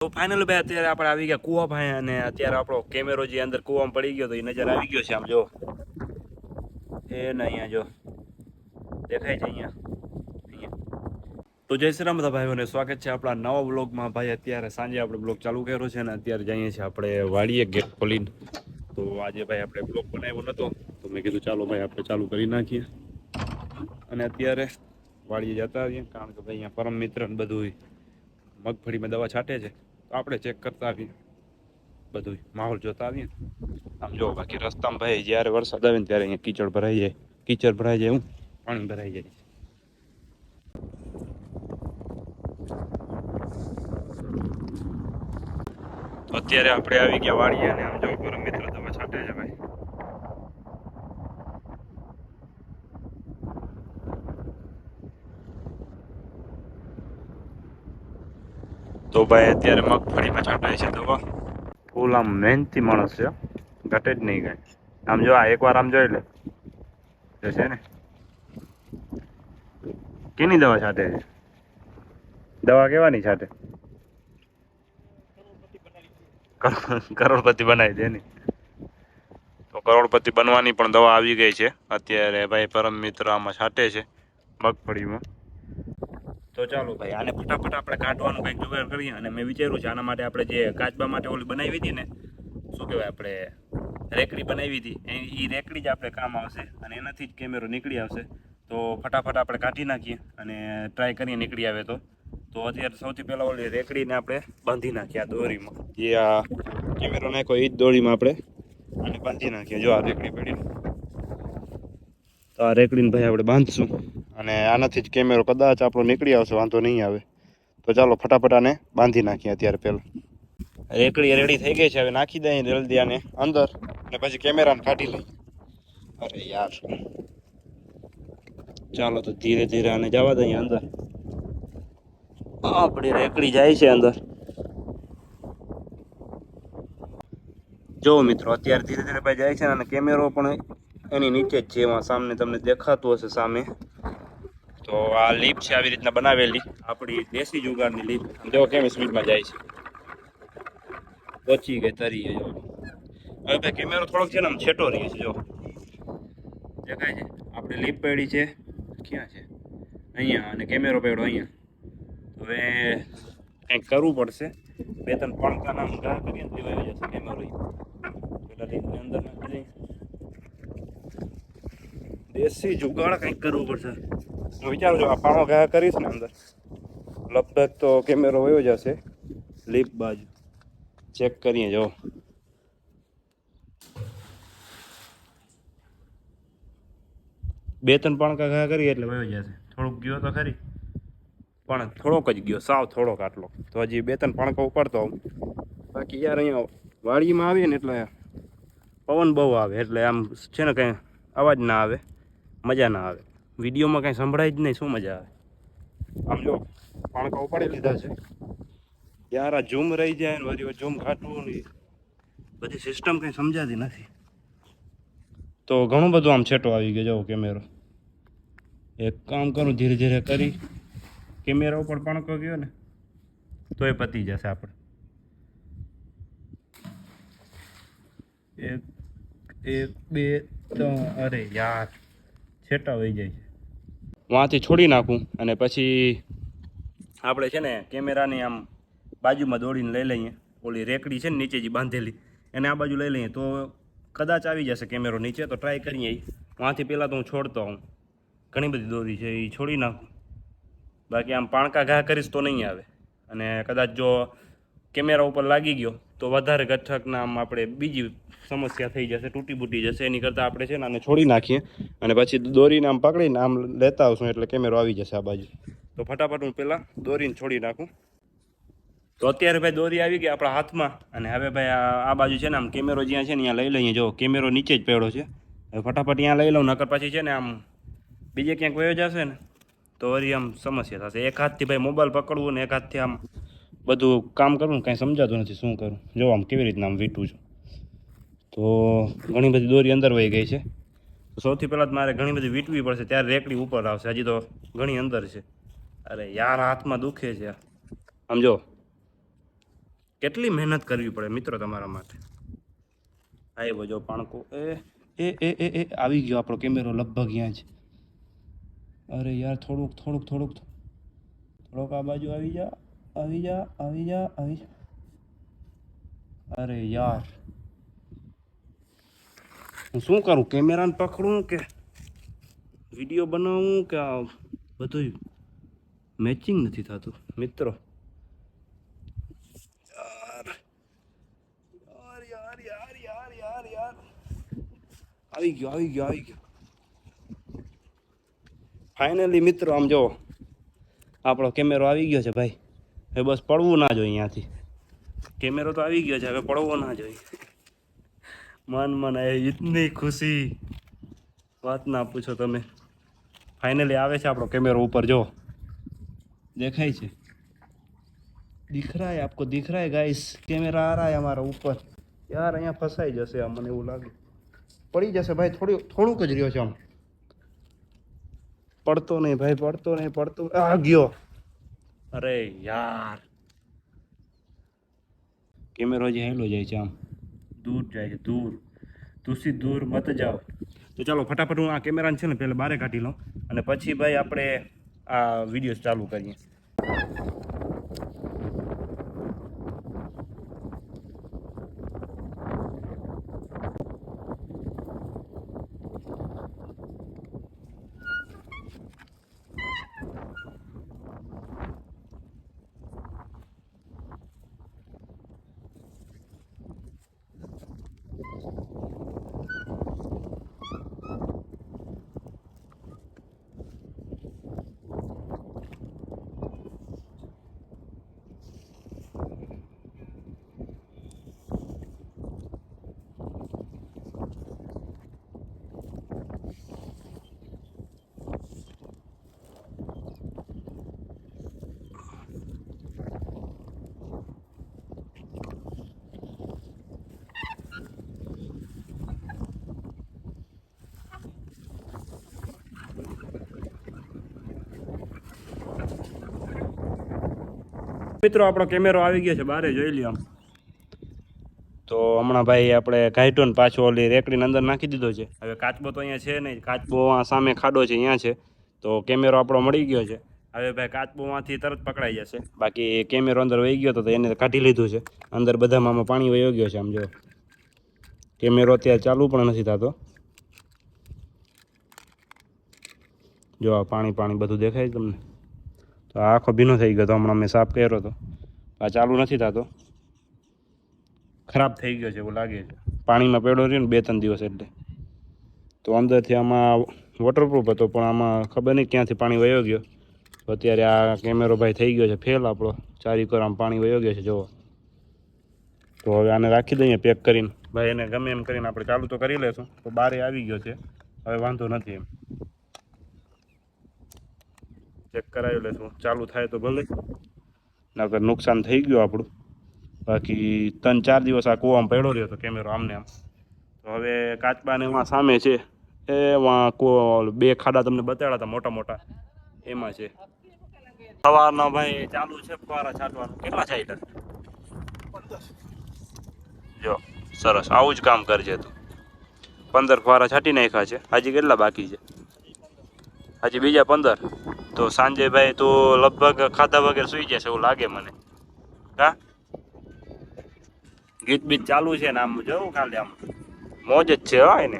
તો ફાઇનલ ભાઈ અત્યારે આપણે આવી ગયા કૂવા ભાઈ, અને અત્યારે આપણો કેમેરો જે અંદર કૂવામાં પડી ગયો તો એ નજર આવી ગયો છે. આમ જો એ ને અહીંયા જો દેખાય છે અહીંયા. તો જય શ્રી રામ બધા ભાઈઓને, સ્વાગત છે આપણા નવા બ્લોગમાં. ભાઈ અત્યારે સાંજે આપણે બ્લોગ ચાલુ કર્યો છે અને અત્યારે જઈએ છીએ આપણે વાડીએ ગેટ ખોલીને. તો આજે ભાઈ આપણે બ્લોગ બનાવ્યો નહોતો તો મેં કીધું ચાલો ભાઈ આપણે ચાલુ કરી નાખીએ. અને અત્યારે વાડીએ જતા આવીએ, કારણ કે ભાઈ અહીંયા પરમ મિત્ર ને બધું મગફળીમાં દવા છાંટે છે, તો આપણે ચેક કરતા આવીએ, બધું માહોલ જોતા આવીએ. આમ જો બાકી રસ્તામાં ભાઈ જ્યારે વરસાદ આવે ને ત્યારે અહીંયા કીચડ ભરાઈ જાય, હું પાણી ભરાઈ જાય. અત્યારે આપણે આવી ગયા વાડીએ અને આમ જો પરમ મિત્ર દવા છાંટે છે ભાઈ. તો ભાઈ અત્યારે મગફળીમાં છાંટાય છે દવા. ફૂલ આમ મહેનતી માણસ છે, ઘટે જ નહીં કાંઈ. આમ જો આ એકવાર આમ જોઈ લે છે ને કેની દવા છાંટે છે. દવા કેવાની છાંટે? કરોડપતિ બનાવી દે ને. તો કરોડપતિ બનવાની પણ દવા આવી ગઈ છે અત્યારે ભાઈ. પરમ મિત્ર આમાં છાંટે છે મગફળીમાં. તો ચાલો ભાઈ આને ફટાફટ આપણે કાઢવાનું કંઈક જુગાડ કરીએ. અને મેં વિચાર્યું છે આના માટે આપણે જે કાચબા માટે ઓલી બનાવી હતી ને, શું કહેવાય, આપણે રેકડી બનાવી હતી, એ રેકડી જ આપણે કામ આવશે અને એનાથી જ કેમેરો નીકળી આવશે. તો ફટાફટ આપણે કાઢી નાખીએ અને ટ્રાય કરીએ નીકળી આવે તો અત્યારે સૌથી પહેલાં ઓલી રેકડીને આપણે બાંધી નાખીએ આ દોરીમાં. જે આ કેમેરો નાખ્યો એ જ દોરીમાં આપણે આને બાંધી નાખીએ. જો આ રેકડી પડી, તો આ રેકડીને ભાઈ આપણે બાંધશું અને આનાથી જ કેમેરો કદાચ આપણો નીકળી આવશે, વાંધો નહીં આવે. તો ચાલો ફટાફટ આને બાંધી નાખીએ. અત્યારે પહેલાં રેકડી રેડી થઈ ગઈ છે, હવે નાખી દઈએ જલ્દી આને અંદર અને પછી કેમેરાને કાઢી લઈએ. અરે યાર, ચાલો તો ધીરે ધીરે આને જવા દઈએ અંદર. આપણી રેકડી જાય છે અંદર. જો મિત્રો અત્યારે ધીરે ધીરે ભાઈ જાય છે અને કેમેરો પણ એની નીચે જ છે, એમાં સામે તમને દેખાતું હશે સામે. તો આ લીપ છે આવી રીતના બનાવેલી, આપણી દેશી જુગારની લીપ. જો કેમ સ્પીડમાં જાય છે, પહોંચી ગઈ તરીએ. જો હવે ભાઈ કેમેરો થોડોક છે ને આમ છેટો રહે છે, જો દેખાય છે. આપણે લીપ પડી છે ક્યાં છે, અહીંયા, અને કેમેરો પડ્યો અહીંયા. હવે કંઈક કરવું પડશે. 2-3 પણકા નામ ઘા કરીએ ને દેવાઈ જશે કેમેરો. પેલા લીપની અંદર નાખી દઈએ. દેશી જુગાડ કંઈક કરવું પડશે. હું વિચારું છું આ પાણો ઘા કરીશ ને અંદર, લગભગ તો કેમેરો વયો જશે લીપ બાજુ. ચેક કરીએ. જો બે ત્રણ પણકા ઘા કરીએ એટલે વયો જશે. થોડુંક ગયો તો ખરી, પણ થોડોક જ ગયો, સાવ થોડોક આટલો. તો હજી 2-3 પણકા ઉપાડતો આવું. બાકી યાર અહીંયા વાડીમાં આવીએ ને એટલે પવન બહુ આવે, એટલે આમ છે ને કંઈ અવાજ ના આવે, મજા ના આવે. વિડીયોમાં કાંઈ સંભળાય જ નહીં, શું મજા આવે. આમ જો પણકા ઉપાડી લીધા છે યાર. આ ઝૂમ રહી જાય ને વળી ઝૂમ કાઢવું ને બધી સિસ્ટમ કંઈ સમજાતી નથી. તો ઘણું બધું આમ છેટો આવી ગયો. જવો કેમેરો, એક કામ કરું ધીરે ધીરે કરી, કેમેરા ઉપર પણકો ગયો ને તો એ પતી જશે આપણે. એક એક બે ત્રણ, અરે યાર છેટા વહી જાય છે. વાંથી છોડી નાખું અને પછી આપણે છે ને કેમેરાની આમ બાજુમાં દોડીને લઈ લઈએ. ઓલી રેકડી છે ને નીચે જે બાંધેલી, એને આ બાજુ લઈ લઈએ તો કદાચ આવી જશે કેમેરો નીચે. તો ટ્રાય કરીએ. વાંથી પહેલાં તો હું છોડતો હું, ઘણી બધી દોરી છે એ છોડી નાખું. બાકી આમ પાણકા ઘા કરીશ તો નહીં આવે. અને કદાચ જો કેમેરા ઉપર લાગી ગયો તો વધારે ગઠકના આમ આપણે બીજી સમસ્યા થઈ જશે, તૂટી બૂટી જશે. એની કરતાં આપણે છે ને આને છોડી નાખીએ અને પછી દોરીને આમ પકડીને આમ લેતા આવશું એટલે કેમેરો આવી જશે આ બાજુ. તો ફટાફટ હું પહેલાં દોરીને છોડી નાખું. તો અત્યારે ભાઈ દોરી આવી ગઈ આપણા હાથમાં અને હવે ભાઈ આ બાજુ છે ને આમ કેમેરો જ્યાં છે ને ત્યાં લઈ લઈએ. જો કેમેરો નીચે જ પડ્યો છે, હવે ફટાફટ ત્યાં લઈ લઉં, નકર પછી છે ને આમ બીજે ક્યાંક વયો જશે ને તો વળી આમ સમસ્યા થશે. એક હાથથી ભાઈ મોબાઈલ પકડવું ને એક હાથથી આમ બધું કામ કરવું, કાંઈ સમજાતું નથી શું કરું. જો આમ કેવી રીતના આમ વીંટું છું. તો ઘણી બધી દોરી અંદર વહી ગઈ છે. તો સૌથી પહેલાં જ મારે ઘણી બધી વીંટવી પડશે, ત્યારે રેકડી ઉપર આવશે. હજી તો ઘણી અંદર છે. અરે યાર હાથમાં દુખે છે આમ જો. કેટલી મહેનત કરવી પડે મિત્રો તમારા માટે. આવ્યો જો પાણકો. એ આવી ગયો આપણો કેમેરો લગભગ અહીંયા જ. અરે યાર થોડુંક આ બાજુ આવી જા. અરે યાર હું શું કરું? કેમેરાને પકડું કે વિડીયો બનાવું કે આ બધું મેચિંગ નથી થતું મિત્રો. યાર આવી ગયો. ફાઇનલી મિત્રો આમ જો આપણો કેમેરો આવી ગયો છે ભાઈ. હવે બસ પડવું ના જોઈએ અહીંયાથી. કેમેરો તો આવી ગયો છે, હવે પડવો ના જોઈએ. મન ઇતની ખુશી વાત ના પૂછો તમે. ફાઇનલી આવે છે આપણો કેમેરો ઉપર. જો દેખાય છે, दिख रहा है आपको? दिख रहा है गाइस? कैमरा आ रहा है हमारा ऊपर. यार અહીંયા ફસાઈ જશે આ, મને એવું લાગે. પડી જશે ભાઈ. થોડુંક જ રહ્યો છે આમ. પડતો નહીં ભાઈ, પડતો. આ ગયો. અરે યાર કેમેરો જે હેલો જાય છે આમ, દૂર જાય છે, તુસી દૂર મત જાઓ. તો ચાલો ફટાફટ હું આ કેમેરાને છે ને પહેલાં બહાર કાઢી લઉં અને પછી ભાઈ આપણે આ વિડીયો ચાલુ કરીએ. મિત્રો આપણો કેમેરો આવી ગયો છે, બારે જોઈ લ્યો આમ. તો હમણાં ભાઈ આપણે કાઢ્યો ને પાછો ઓલી રેકડીની અંદર નાખી દીધો છે. હવે કાચબો તો અહીંયા છે નહીં, કાચબો આ સામે ખાડો છે અહીંયા છે. તો કેમેરો આપણો મળી ગયો છે. હવે ભાઈ કાચબોમાંથી તરત પકડાઈ જશે. બાકી કેમેરો અંદર વહી ગયો તો એને કાઢી લીધું છે. અંદર બધામાં પાણી વહી ગયો છે. આમ જો કેમેરો અત્યારે ચાલુ પણ નથી થતો. જો આ પાણી બધું દેખાય તમને? તો આ આખો ભીનો થઈ ગયો તો હમણાં મેં સાફ કર્યો હતો. આ ચાલુ નથી થતો, ખરાબ થઈ ગયો છે એવું લાગે છે. પાણીમાં પડ્યો રહ્યો ને 2-3 દિવસ એટલે. તો અંદરથી આમાં વોટરપ્રૂફ હતો પણ આમાં ખબર નહીં ક્યાંથી પાણી વયો ગયો. તો અત્યારે આ કેમેરો ભાઈ થઈ ગયો છે ફેલ આપણો. ચારીકોર આમ પાણી વયો ગયો છે જોવો. તો હવે આને રાખી દઈએ પેક કરીને. ભાઈ એને ગમે એમ કરીને આપણે ચાલુ તો કરી લેશું. તો બારે આવી ગયો છે, હવે વાંધો નથી એમ. ચેક કરાવી લેશું, ચાલુ થાય તો ભલે, નકર નુકસાન થઈ ગયું આપણું. બાકી 3-4 દિવસ આ કૂવામાં પડ્યો રહ્યો હતો કેમેરો આમને આમ. તો હવે કાચબાને એમાં સામે છે એમાં 2 ખાડા તમને બતાવ્યા હતા મોટા એમાં છે. સવારનો ભાઈ ચાલુ છે ફુવારા છાંટવાનું. કેટલા છાંટ્યા? 15. જો સરસ, આવું જ કામ કરજે તું. 15 ફુવારા છાંટી નાખ્યા છે. હજી કેટલા બાકી છે? હજી બીજા 15. તો સાંજે ભાઈ તો લગભગ ખાધા વગર સુઈ જશે એવું લાગે મને. હા, ગીત બીત ચાલુ છે ને આમ જોવું ખાલી આમ મોજ જ છે. હા એને